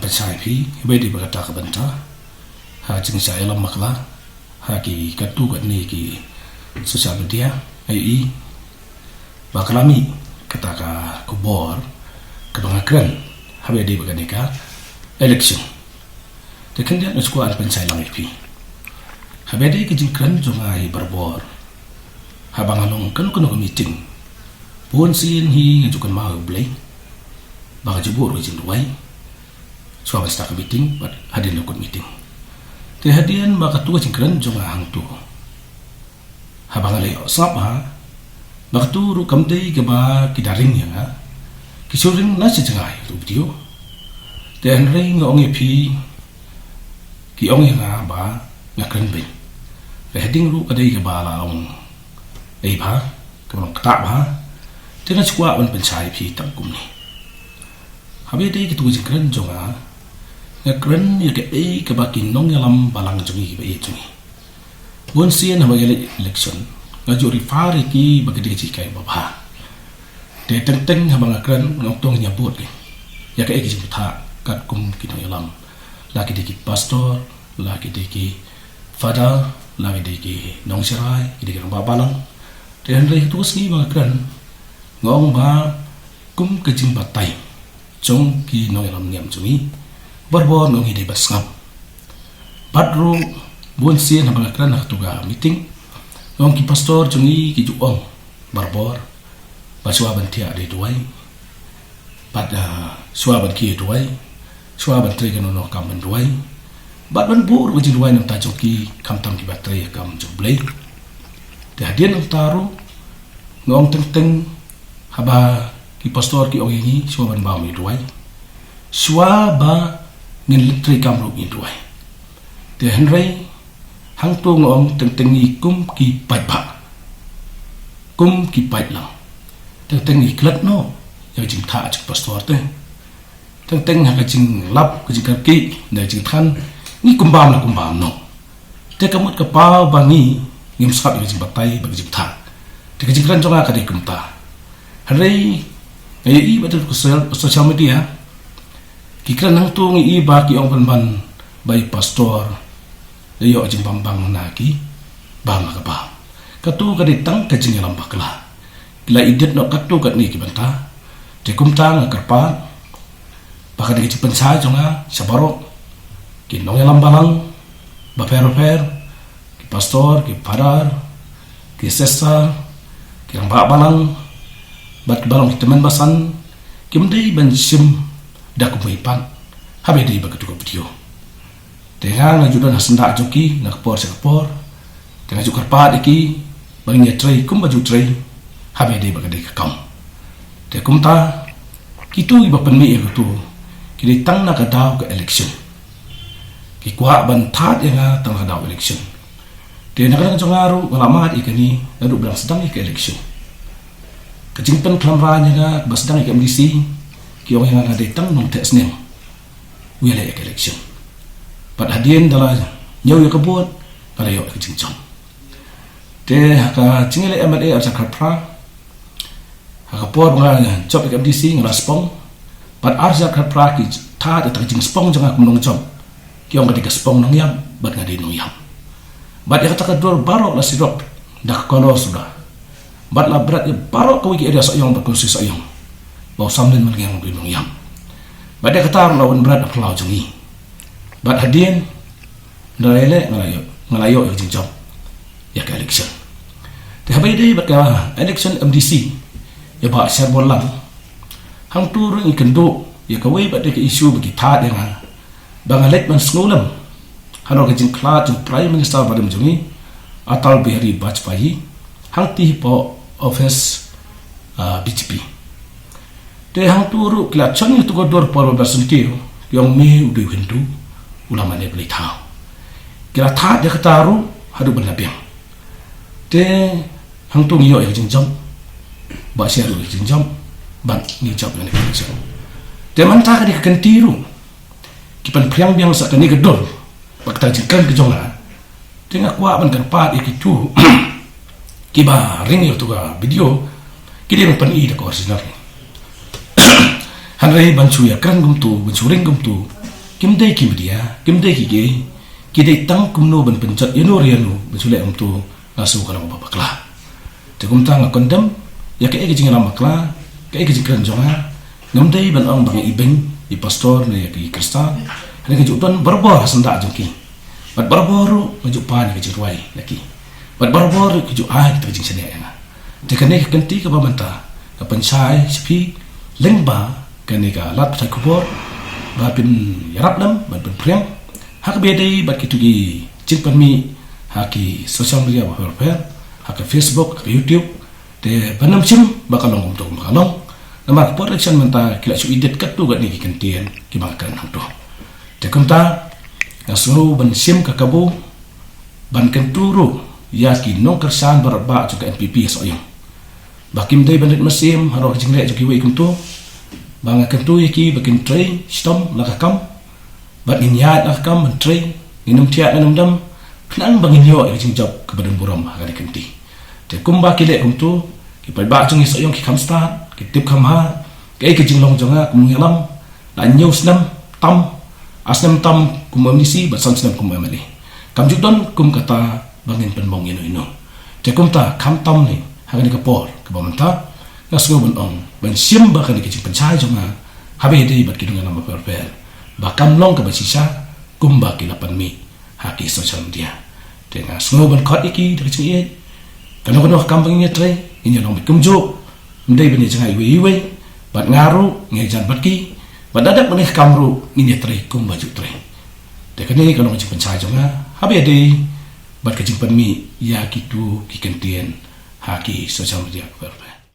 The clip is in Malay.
pasai phi bedi bagata ka banta ha jing sa elam makla ha ki katu kat ni ki sosial media ai bakalami kata ka kubor kabangakran ha bedi baganika election tekan dia naskuan pasai lang phi ha bedi ki jing kran jongai barbor ha bangalong kan kuno meeting pun sin hi ngajukan mau blay baka jubur ke jing duai suami stak meeting but hadir lokot meeting te hadian baka tua cingkran jonga hang tu habang le sap ha baka tu ru kamdei ke ba kidaring ya ha kisuring na sejengai tu video te ring ngong pi ki ong ya ba ngakren be te hading ru kadai ke ba la ong ei ba kamong kata ba te na chukwa on pensai pi tangkum ni habe dei ke tu cingkran jonga ngakren ya ke ke bakin nong yalam balang jungi ba e jungi bon sien ha bagele election ngajuri fari ki bagede ji kai baba te teng ha bangakren ngok tong nyabut ke ya ke ji tha kat kum ki nong yalam lagi de ki pastor lagi de ki fada lagi de ki nong serai ki de ba balang te handai tu sni bangakren ngong ba kum ke jing batai chong ki nong yalam nyam jungi barbor nong hide basngam badru bon sien habang akran tuga meeting nong ki pastor jungi ki juong barbor baswa bantia de duai pada swa ban ki duai swa ban tre kan no kam ban duai bad ban bur uji duai nang ta joki kam tam ki batre kam jublei te hadian nang taru ngong teng teng haba ki pastor ki ogi swa ban ba mi duai swa ba ngin litri kamru induai te henry hang tu ngom teng teng ni kum ki pai ba kum ki pai lang teng teng ni klat no ya jing tha chik pastor te teng teng ha ka jing lap ka jing ki na jing than ni kumbam no te kamut ka pa ba ni ngim sap ka jing batai ba jing tha te ka jing ran jonga ka de kumta henry ai betul ko social media kikran nang tu ngi ba ki ong ban bai pastor le yo jing bambang na ki ba ma ka ba ka tu ka ditang ka jing lam bakla la idet no ka tu ka ni ki banta te kum ta nga karpa ba ka de pen sa jonga sabaro ki no lam balang ba per ki pastor ki parar ki sesa ki ang ba balang bat balong teman basan ki mdei ban sim dak kuipan habe dei bagatu video tengah ngajudan hasenda joki nak por sekapor tengah jukar pa diki bangnya tray kum baju tray habe dei bagade kam te kumta kitu iba penmi e tu kini tang nak daw ke election ki kwa ban that yang tang daw election te nak jongaru ngalamat ikani nadu belang sedang ke election kejingpen klamranya ga basdang ke MDC ki orang yang ada tang nong tes neng wilayah election pad hadien dala nyau ya kebut kala yo ke jingchong te ka cingile MLA arsa khapra ha por ngala job ke MDC ngaraspong pad arsa khapra ki tha de tang jing spong janga kumnong job ki ong ka spong nong yam bad ngade nong yam bad ya kata kedua barok la sirop dak kono sudah bad la berat ya barok ko ki area sayong berkonsis sayong bawa sambil mengenang binung yam. Pada kata lawan berat pelau jungi. Bad hadien dalele ngalayo yang jinjong ya ke election. Tapi dia berkata election MDC ya ba share bolang. Hang turun ikan do ya kawai pada ke isu bagi tad yang bangalet man sengulam. Hano ke jing klat jing prime minister pada jungi Atal Bihari Vajpayee hang ti po office BJP. Te hang turu kila chani tu godor por bersentiu yang me udu hindu ulama ne beli tahu kila tha dia kataru hadu berlabiang te hang tu ngiyo yang jinjam ba sia ru jinjam ban ni job ne election te manta ka di kentiru kipan priang biang sa kani gedor bakta jikan ke jonga te ngakwa ban kan pa ikitu kiba ring yo tu ga video kidi pan i da ko original Hanrei bancu ya kan gum tu bancu ring gum tu kimdai kimdia kimdai kige kidai tang kumno ban pencet yano rianu besulek tu ngasu kalau babakla tekum tang kondem ya ke ege jingana makla ke ege jingran jonga ngamdai ban ong bang ibeng di pastor ne ke kristan ne ke jutan berbor senda jengki bat berbor mejuk pan ke jirwai laki bat berbor ke ju ai ke jing sene ya tekane ke kenti ke bamanta ke pensai sepi lengba kane ka lat ta kubor ba pin yarap dam ban priang hak bedai bat kitugi cingpan mi haki social media welfare hak Facebook hak YouTube te banam sim bakalong untuk bakalong nama protection menta kila su idet kat tu gat ni kentian ki makan hang tu te kumta ngasu ban sim kakabu ban kenturu yaki no kersan barba juga NPP soyong bakim dai bandet mesim haro jingle joki we kumtu bang kentu yaki bakin tray stom lakakam bat inyat nakam menteri inum tiat nanum dam knan bangin yo jing job ke badan buram ha kenti te kumba kile kumtu ki pai ba chung isayong ki kamsta ki tip kamha ke jing long jonga kumngelam la news nam tam asnam tam kumamisi bat sam snam kumamali kam judon kum kata bangin penbong ino te kumta kam tam ni ha ka por ke bamanta ngasgo bon ong ban sim ba ka ki jing pencai jonga habe dei bat ki dunga nama perfect bakam long ke basisa kumba kilapan mi haki social media dengan slogan kot iki dari cingit kano kampung ini tre ini long kumjo ndai bani jangai we bat ngaru ngejan batki badadak bani kamru ini tre kumba ju tre dekane kano macam pencai jonga habe dei bat kajing pan mi ya kitu kikentien haki social media berpe